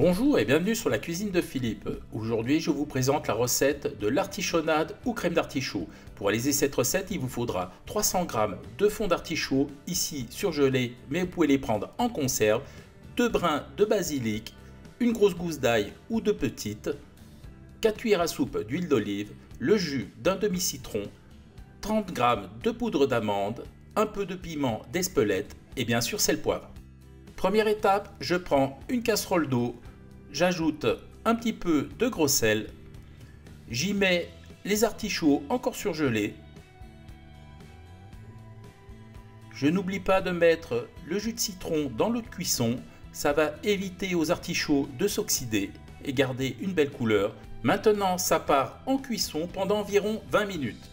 Bonjour et bienvenue sur la cuisine de Philippe. Aujourd'hui, je vous présente la recette de l'artichaunade ou crème d'artichaut. Pour réaliser cette recette, il vous faudra 300 g de fond d'artichaut, ici surgelé, mais vous pouvez les prendre en conserve, 2 brins de basilic, une grosse gousse d'ail ou 2 petites, 4 cuillères à soupe d'huile d'olive, le jus d'un demi-citron, 30 g de poudre d'amande, un peu de piment d'Espelette et bien sûr sel poivre. Première étape, je prends une casserole d'eau, j'ajoute un petit peu de gros sel, j'y mets les artichauts encore surgelés. Je n'oublie pas de mettre le jus de citron dans l'eau de cuisson, ça va éviter aux artichauts de s'oxyder et garder une belle couleur. Maintenant, ça part en cuisson pendant environ 20 minutes.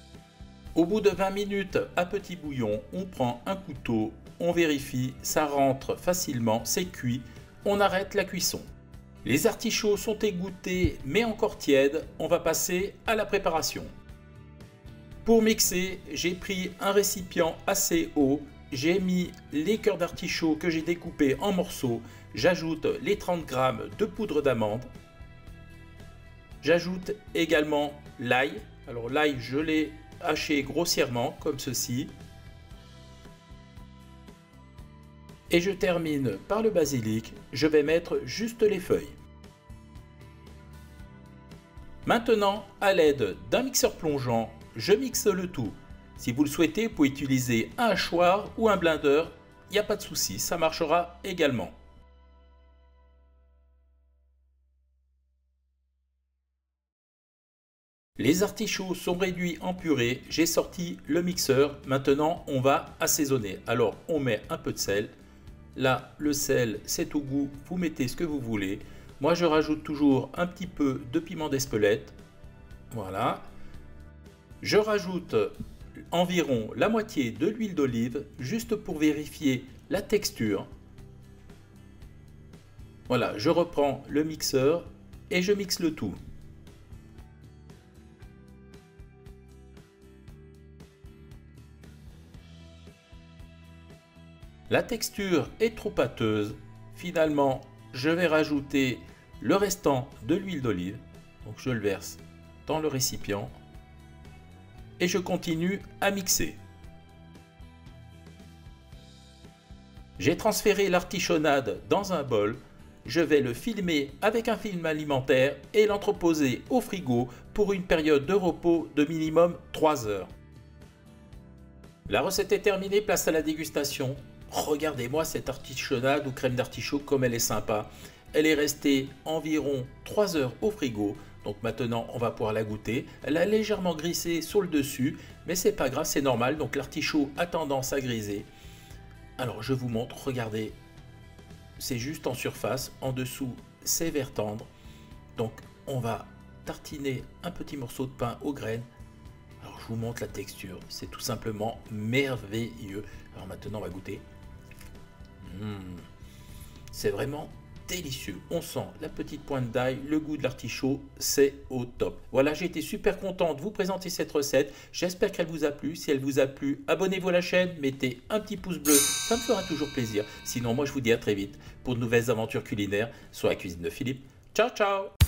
Au bout de 20 minutes à petit bouillon, on prend un couteau, on vérifie, ça rentre facilement, c'est cuit, on arrête la cuisson. Les artichauts sont égouttés mais encore tièdes, on va passer à la préparation. Pour mixer, j'ai pris un récipient assez haut, j'ai mis les cœurs d'artichaut que j'ai découpés en morceaux, j'ajoute les 30 g de poudre d'amande, j'ajoute également l'ail, alors l'ail je l'ai haché grossièrement comme ceci. Et je termine par le basilic, je vais mettre juste les feuilles. Maintenant, à l'aide d'un mixeur plongeant, je mixe le tout. Si vous le souhaitez, vous pouvez utiliser un hachoir ou un blender, il n'y a pas de souci, ça marchera également. Les artichauts sont réduits en purée, j'ai sorti le mixeur, maintenant on va assaisonner. Alors on met un peu de sel. Là, le sel, c'est au goût, vous mettez ce que vous voulez. Moi, je rajoute toujours un petit peu de piment d'Espelette. Voilà. Je rajoute environ la moitié de l'huile d'olive, juste pour vérifier la texture. Voilà, je reprends le mixeur et je mixe le tout. La texture est trop pâteuse, finalement je vais rajouter le restant de l'huile d'olive, donc je le verse dans le récipient et je continue à mixer. J'ai transféré l'artichaunade dans un bol, je vais le filmer avec un film alimentaire et l'entreposer au frigo pour une période de repos de minimum 3 heures. La recette est terminée, place à la dégustation. Regardez-moi cette artichaunade ou crème d'artichaut comme elle est sympa. Elle est restée environ 3 heures au frigo. Donc maintenant on va pouvoir la goûter. Elle a légèrement grissé sur le dessus, mais c'est pas grave, c'est normal. Donc l'artichaut a tendance à griser. Alors je vous montre, regardez. C'est juste en surface, en dessous c'est vert tendre. Donc on va tartiner un petit morceau de pain aux graines. Alors je vous montre la texture, c'est tout simplement merveilleux. Alors maintenant on va goûter. C'est vraiment délicieux. On sent la petite pointe d'ail, le goût de l'artichaut, c'est au top. Voilà, j'ai été super content de vous présenter cette recette. J'espère qu'elle vous a plu. Si elle vous a plu, abonnez-vous à la chaîne, mettez un petit pouce bleu, ça me fera toujours plaisir. Sinon, moi je vous dis à très vite pour de nouvelles aventures culinaires sur la cuisine de Philippe. Ciao, ciao!